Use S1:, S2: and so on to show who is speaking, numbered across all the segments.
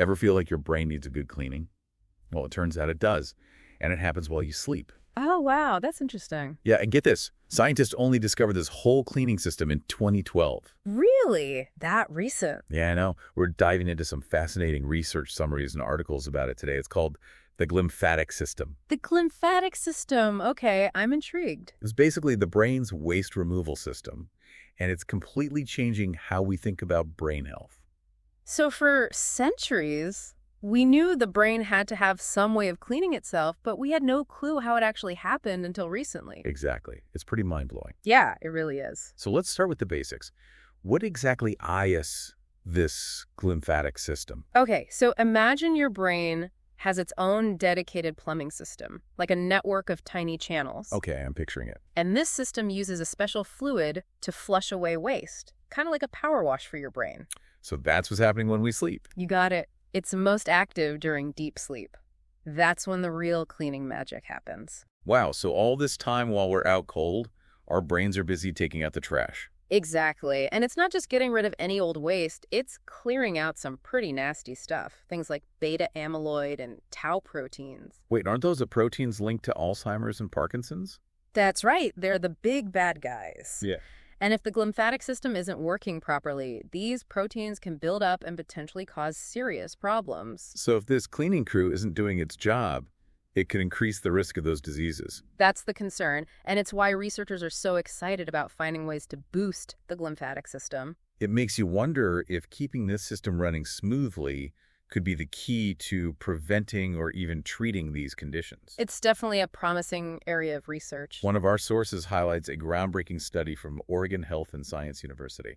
S1: Ever feel like your brain needs a good cleaning? Well, it turns out it does, and it happens while you sleep.
S2: Oh, wow. That's interesting.
S1: Yeah, and get this. Scientists only discovered this whole cleaning system in 2012.
S2: Really? That recent?
S1: Yeah, I know. We're diving into some fascinating research summaries and articles about it today. It's called the glymphatic system.
S2: The glymphatic system. Okay, I'm intrigued.
S1: It's basically the brain's waste removal system, and it's completely changing how we think about brain health.
S2: So for centuries, we knew the brain had to have some way of cleaning itself, but we had no clue how it actually happened until recently.
S1: Exactly. It's pretty mind-blowing.
S2: Yeah, it really is.
S1: So let's start with the basics. What exactly is this glymphatic system?
S2: Okay, so imagine your brain has its own dedicated plumbing system, like a network of tiny channels.
S1: Okay, I'm picturing it.
S2: And this system uses a special fluid to flush away waste, kind of like a power wash for your brain.
S1: So that's what's happening when we sleep.
S2: You got it. It's most active during deep sleep. That's when the real cleaning magic happens.
S1: Wow, so all this time while we're out cold, our brains are busy taking out the trash.
S2: Exactly. And it's not just getting rid of any old waste, it's clearing out some pretty nasty stuff. Things like beta-amyloid and tau proteins.
S1: Wait, aren't those the proteins linked to Alzheimer's and Parkinson's?
S2: That's right. They're the big bad guys.
S1: Yeah.
S2: And if the glymphatic system isn't working properly, these proteins can build up and potentially cause serious problems.
S1: So if this cleaning crew isn't doing its job, it could increase the risk of those diseases.
S2: That's the concern, and it's why researchers are so excited about finding ways to boost the glymphatic system.
S1: It makes you wonder if keeping this system running smoothly could be the key to preventing or even treating these conditions.
S2: It's definitely a promising area of research.
S1: One of our sources highlights a groundbreaking study from Oregon Health and Science University.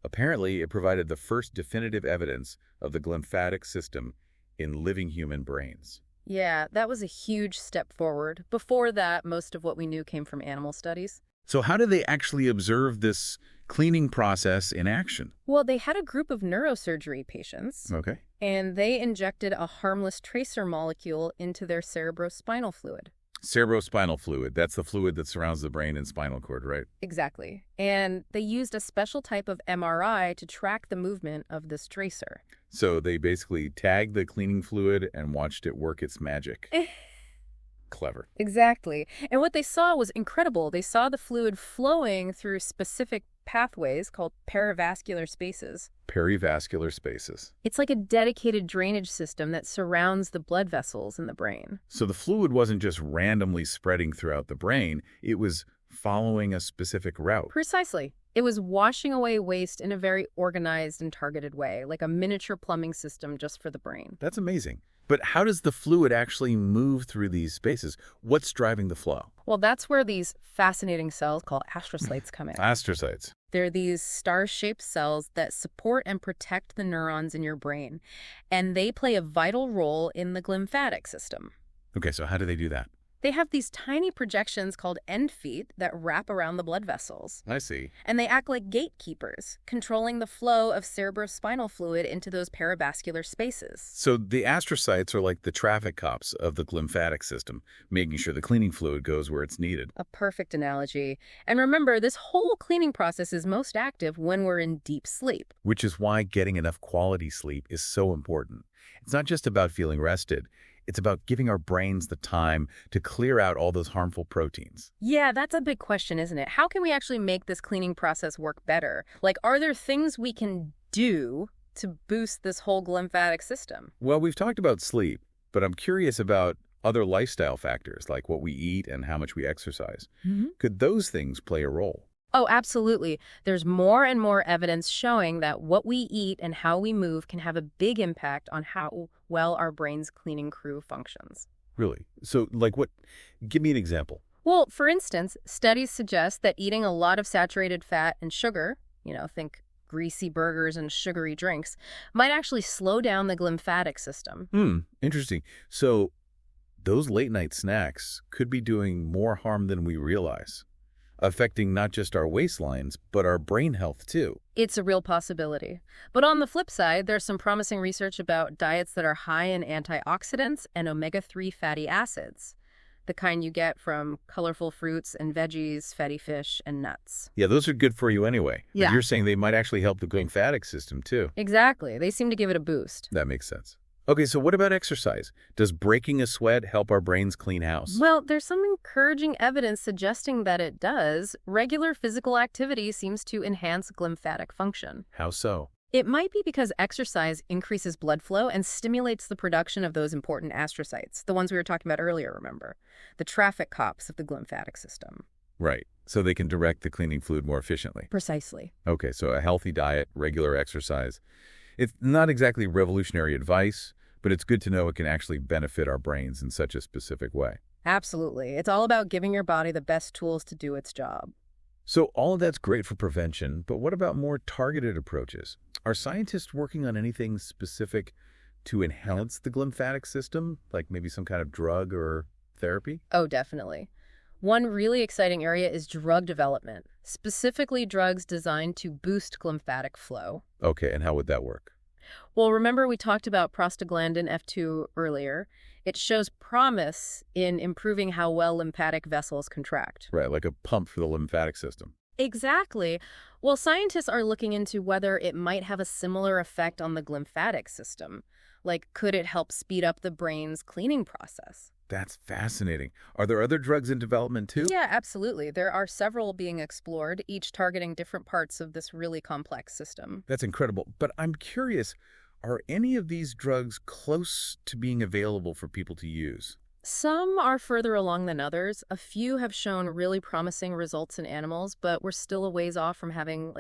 S1: Apparently, it provided the first definitive evidence of the glymphatic system in living human brains.
S2: Yeah, that was a huge step forward. Before that, most of what we knew came from animal studies.
S1: So how do they actually observe this cleaning process in action?
S2: Well, they had a group of neurosurgery patients,
S1: Okay.
S2: and they injected a harmless tracer molecule into their cerebrospinal fluid.
S1: Cerebrospinal fluid, that's the fluid that surrounds the brain and spinal cord, right?
S2: Exactly. And they used a special type of MRI to track the movement of this tracer.
S1: So they basically tagged the cleaning fluid and watched it work its magic. Clever.
S2: Exactly. And what they saw was incredible. They saw the fluid flowing through specific pathways called perivascular spaces.
S1: Perivascular spaces.
S2: It's like a dedicated drainage system that surrounds the blood vessels in the brain.
S1: So the fluid wasn't just randomly spreading throughout the brain, it was following a specific route.
S2: Precisely. It was washing away waste in a very organized and targeted way, like a miniature plumbing system just for the brain.
S1: That's amazing. But how does the fluid actually move through these spaces? What's driving the flow?
S2: Well, that's where these fascinating cells called astrocytes come in.
S1: Astrocytes.
S2: They're these star-shaped cells that support and protect the neurons in your brain, and they play a vital role in the glymphatic system.
S1: Okay, so how do they do that?
S2: They have these tiny projections called end feet that wrap around the blood vessels.
S1: I see.
S2: And they act like gatekeepers, controlling the flow of cerebrospinal fluid into those perivascular spaces.
S1: So the astrocytes are like the traffic cops of the glymphatic system, making sure the cleaning fluid goes where it's needed.
S2: A perfect analogy. And remember, this whole cleaning process is most active when we're in deep sleep.
S1: Which is why getting enough quality sleep is so important. It's not just about feeling rested. It's about giving our brains the time to clear out all those harmful proteins.
S2: Yeah, that's a big question, isn't it? How can we actually make this cleaning process work better? Like, are there things we can do to boost this whole glymphatic system?
S1: Well, we've talked about sleep, but I'm curious about other lifestyle factors like what we eat and how much we exercise. Could those things play a role?
S2: Oh, absolutely. There's more and more evidence showing that what we eat and how we move can have a big impact on how well our brain's cleaning crew functions.
S1: Really? So, like what? Give me an example.
S2: Well, for instance, studies suggest that eating a lot of saturated fat and sugar, think greasy burgers and sugary drinks, might actually slow down the glymphatic system.
S1: Interesting. So, those late-night snacks could be doing more harm than we realize, affecting not just our waistlines, but our brain health too.
S2: It's a real possibility. But on the flip side, there's some promising research about diets that are high in antioxidants and omega-3 fatty acids. the kind you get from colorful fruits and veggies, fatty fish, and nuts.
S1: Yeah, those are good for you anyway. But
S2: Yeah.
S1: you're saying they might actually help the glymphatic system too.
S2: Exactly. They seem to give it a boost.
S1: That makes sense. Okay, so what about exercise? Does breaking a sweat help our brains clean house?
S2: Well, there's some encouraging evidence suggesting that it does. Regular physical activity seems to enhance glymphatic function.
S1: How so?
S2: It might be because exercise increases blood flow and stimulates the production of those important astrocytes, the ones we were talking about earlier, remember? The traffic cops of the glymphatic system.
S1: Right, so they can direct the cleaning fluid more efficiently.
S2: Precisely.
S1: Okay, so a healthy diet, regular exercise. It's not exactly revolutionary advice, but it's good to know it can actually benefit our brains in such a specific way.
S2: Absolutely. It's all about giving your body the best tools to do its job.
S1: So all of that's great for prevention, but what about more targeted approaches? Are scientists working on anything specific to enhance the glymphatic system, like maybe some kind of drug or therapy?
S2: Oh, definitely. One really exciting area is drug development, specifically drugs designed to boost glymphatic flow.
S1: Okay, and how would that work?
S2: Well, remember we talked about prostaglandin F2 earlier. It shows promise in improving how well lymphatic vessels contract.
S1: Right, like a pump for the lymphatic system.
S2: Exactly. Well, scientists are looking into whether it might have a similar effect on the glymphatic system. Like, could it help speed up the brain's cleaning process?
S1: That's fascinating. Are there other drugs in development too?
S2: Yeah, absolutely. There are several being explored, each targeting different parts of this really complex system.
S1: That's incredible. But I'm curious, are any of these drugs close to being available for people to use?
S2: Some are further along than others. A few have shown really promising results in animals, but we're still a ways off from having,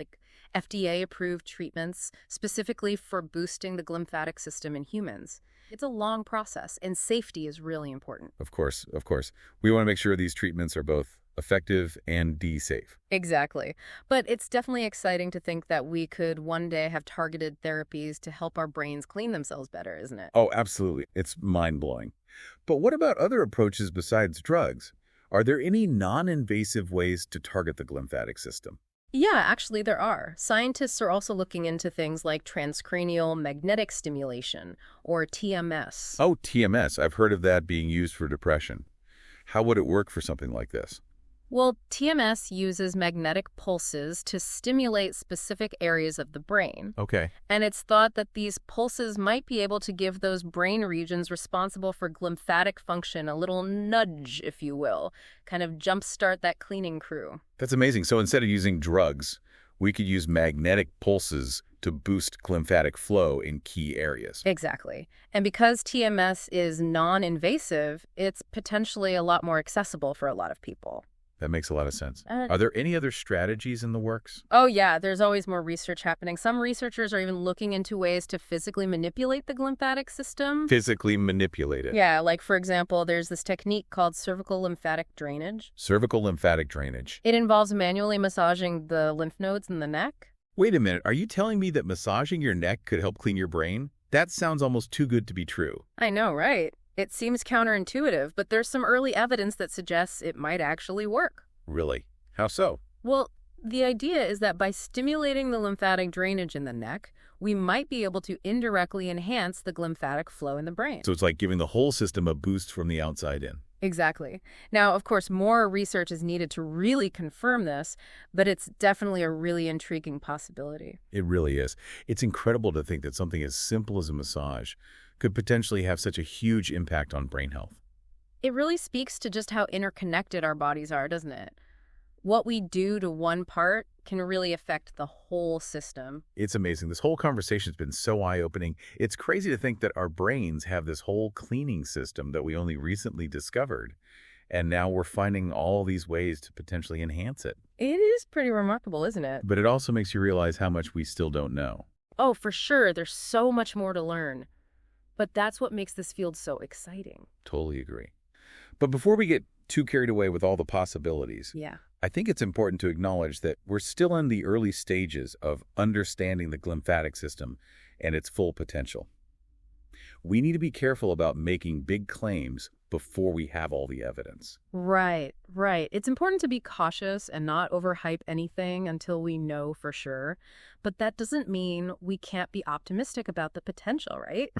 S2: FDA-approved treatments specifically for boosting the glymphatic system in humans. It's a long process, and safety is really important.
S1: Of course, of course. We want to make sure these treatments are both effective and safe.
S2: Exactly. But it's definitely exciting to think that we could one day have targeted therapies to help our brains clean themselves better, isn't it?
S1: Oh, absolutely. It's mind-blowing. But what about other approaches besides drugs? Are there any non-invasive ways to target the glymphatic system?
S2: Yeah, actually there are. Scientists are also looking into things like transcranial magnetic stimulation, or TMS.
S1: Oh, TMS. I've heard of that being used for depression. How would it work for something like this?
S2: Well, TMS uses magnetic pulses to stimulate specific areas of the brain.
S1: Okay.
S2: And it's thought that these pulses might be able to give those brain regions responsible for glymphatic function a little nudge, if you will, kind of jumpstart that cleaning crew.
S1: That's amazing. So instead of using drugs, we could use magnetic pulses to boost glymphatic flow in key areas.
S2: Exactly. And because TMS is non-invasive, it's potentially a lot more accessible for a lot of people.
S1: That makes a lot of sense. Are there any other strategies in the works?
S2: Oh, yeah, there's always more research happening. Some researchers are even looking into ways to physically manipulate the glymphatic system.
S1: Physically manipulate it.
S2: Yeah, like, for example, there's this technique called cervical lymphatic drainage.
S1: Cervical lymphatic drainage.
S2: It involves manually massaging the lymph nodes in the neck.
S1: Wait a minute. Are you telling me that massaging your neck could help clean your brain? That sounds almost too good to be true.
S2: I know, right? It seems counterintuitive, but there's some early evidence that suggests it might actually work.
S1: Really? How so?
S2: Well, the idea is that by stimulating the lymphatic drainage in the neck, we might be able to indirectly enhance the glymphatic flow in the brain.
S1: So it's like giving the whole system a boost from the outside in.
S2: Exactly. Now, of course, more research is needed to really confirm this, but it's definitely a really intriguing possibility.
S1: It really is. It's incredible to think that something as simple as a massage could potentially have such a huge impact on brain health.
S2: It really speaks to just how interconnected our bodies are, doesn't it? What we do to one part can really affect the whole system.
S1: It's amazing. This whole conversation has been so eye-opening. It's crazy to think that our brains have this whole cleaning system that we only recently discovered. And now we're finding all these ways to potentially enhance it.
S2: It is pretty remarkable, isn't it?
S1: But it also makes you realize how much we still don't know.
S2: Oh, for sure. There's so much more to learn. But that's what makes this field so exciting.
S1: Totally agree. But before we get too carried away with all the possibilities, I think it's important to acknowledge that we're still in the early stages of understanding the glymphatic system and its full potential. We need to be careful about making big claims before we have all the evidence.
S2: Right, right. It's important to be cautious and not overhype anything until we know for sure. But that doesn't mean we can't be optimistic about the potential, right?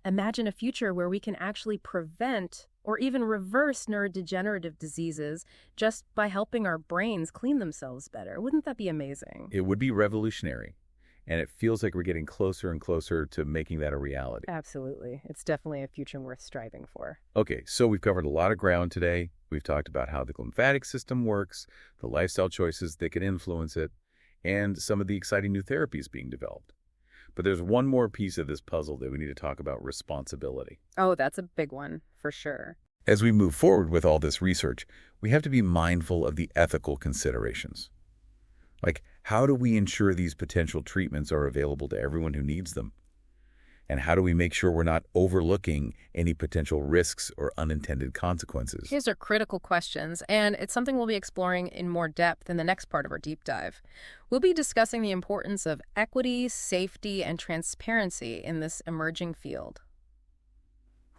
S2: Imagine a future where we can actually prevent or even reverse neurodegenerative diseases just by helping our brains clean themselves better. Wouldn't that be amazing?
S1: It would be revolutionary, and it feels like we're getting closer and closer to making that a reality.
S2: Absolutely. It's definitely a future worth striving for.
S1: Okay, so we've covered a lot of ground today. We've talked about how the glymphatic system works, the lifestyle choices that can influence it, and some of the exciting new therapies being developed. But there's one more piece of this puzzle that we need to talk about: responsibility.
S2: Oh, that's a big one, for sure.
S1: As we move forward with all this research, we have to be mindful of the ethical considerations. Like, how do we ensure these potential treatments are available to everyone who needs them? And how do we make sure we're not overlooking any potential risks or unintended consequences?
S2: These are critical questions, and it's something we'll be exploring in more depth in the next part of our deep dive. We'll be discussing the importance of equity, safety, and transparency in this emerging field.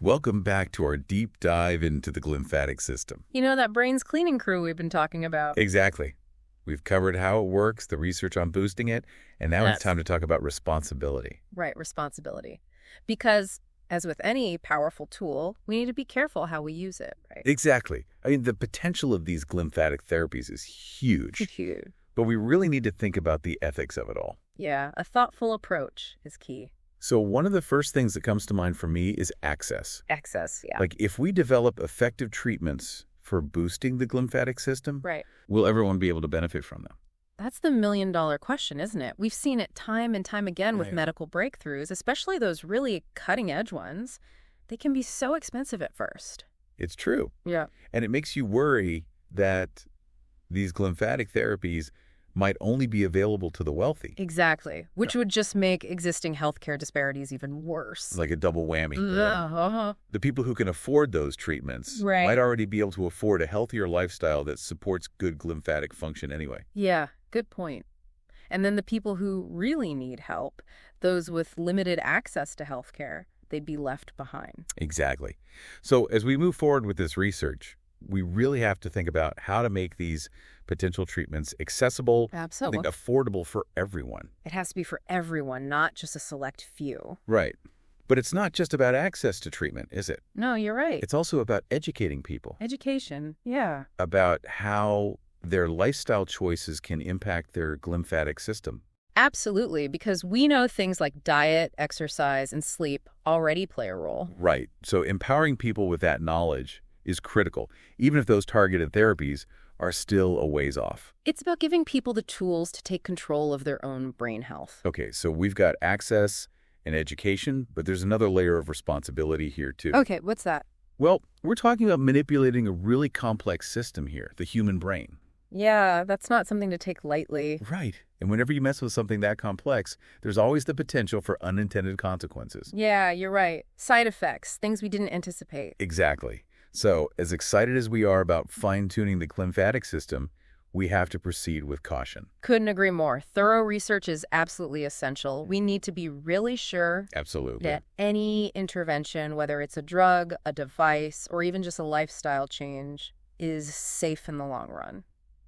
S1: Welcome back to our deep dive into the glymphatic system.
S2: You know, that brains cleaning crew we've been talking about.
S1: Exactly. We've covered how it works, the research on boosting it, and now it's time to talk about responsibility.
S2: Right, responsibility. Because, as with any powerful tool, we need to be careful how we use it, right?
S1: Exactly. I mean, the potential of these glymphatic therapies is huge.
S2: Huge.
S1: But we really need to think about the ethics of it all.
S2: Yeah, a thoughtful approach is key.
S1: So one of the first things that comes to mind for me is access.
S2: Access, yeah.
S1: Like, if we develop effective treatments for boosting the glymphatic system,
S2: Right.
S1: will everyone be able to benefit from them?
S2: That's the million-dollar question, isn't it? We've seen it time and time again with
S1: Right.
S2: medical breakthroughs, especially those really cutting-edge ones. They can be so expensive at first.
S1: It's true.
S2: Yeah.
S1: And it makes you worry that these glymphatic therapies might only be available to the wealthy.
S2: Exactly. Which would just make existing healthcare disparities even worse.
S1: Like a double whammy.
S2: Uh-huh.
S1: The people who can afford those treatments
S2: Right.
S1: might already be able to afford a healthier lifestyle that supports good glymphatic function anyway.
S2: Yeah, good point. And then the people who really need help, those with limited access to healthcare, they'd be left behind.
S1: Exactly. So as we move forward with this research, we really have to think about how to make these potential treatments accessible,
S2: Absolutely.
S1: affordable for everyone.
S2: It has to be for everyone, not just a select few.
S1: Right. But it's not just about access to treatment, is it?
S2: No, you're right.
S1: It's also about educating people
S2: Education, yeah.
S1: about how their lifestyle choices can impact their glymphatic system.
S2: Absolutely, because we know things like diet, exercise, and sleep already play a role.
S1: Right. So empowering people with that knowledge is critical, even if those targeted therapies are still a ways off.
S2: It's about giving people the tools to take control of their own brain health.
S1: Okay, so we've got access and education, but there's another layer of responsibility here too.
S2: Okay, what's that?
S1: Well, we're talking about manipulating a really complex system here, the human brain.
S2: Yeah, that's not something to take lightly.
S1: Right. And whenever you mess with something that complex, there's always the potential for unintended consequences.
S2: Yeah, you're right. Side effects, things we didn't anticipate.
S1: Exactly. So, as excited as we are about fine-tuning the glymphatic system, we have to proceed with caution.
S2: Couldn't agree more. Thorough research is absolutely essential. We need to be really sure
S1: Absolutely.
S2: that any intervention, whether it's a drug, a device, or even just a lifestyle change, is safe in the long run.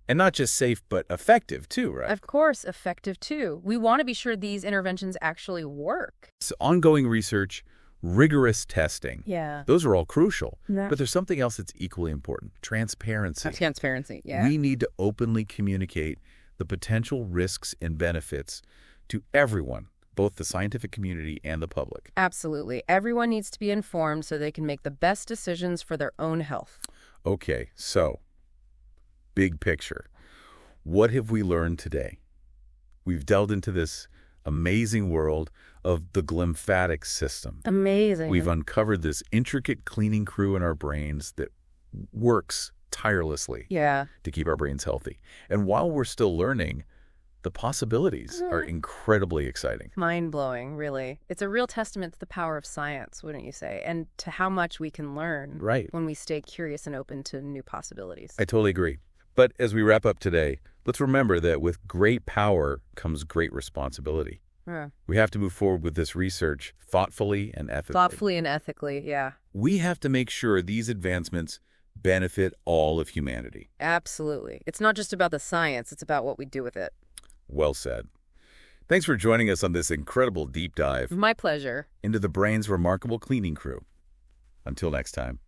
S1: And not just safe, but effective too, right?
S2: Of course, effective too. We want to be sure these interventions actually work.
S1: So ongoing research, rigorous testing.
S2: Yeah.
S1: Those are all crucial.
S2: Yeah.
S1: But there's something else that's equally important: transparency.
S2: Transparency, yeah.
S1: We need to openly communicate the potential risks and benefits to everyone, both the scientific community and the public.
S2: Absolutely. Everyone needs to be informed so they can make the best decisions for their own health.
S1: Okay, so big picture. What have we learned today? We've delved into this amazing world of the glymphatic system.
S2: Amazing.
S1: We've uncovered this intricate cleaning crew in our brains that works tirelessly to keep our brains healthy. And while we're still learning, the possibilities are incredibly exciting.
S2: Mind-blowing, really. It's a real testament to the power of science, wouldn't you say? And to how much we can learn when we stay curious and open to new possibilities.
S1: I totally agree. But as we wrap up today, let's remember that with great power comes great responsibility. We have to move forward with this research thoughtfully and ethically.
S2: Thoughtfully and ethically, yeah.
S1: We have to make sure these advancements benefit all of humanity.
S2: Absolutely. It's not just about the science, it's about what we do with it.
S1: Well said. Thanks for joining us on this incredible deep dive
S2: My pleasure.
S1: into the brain's remarkable cleaning crew. Until next time.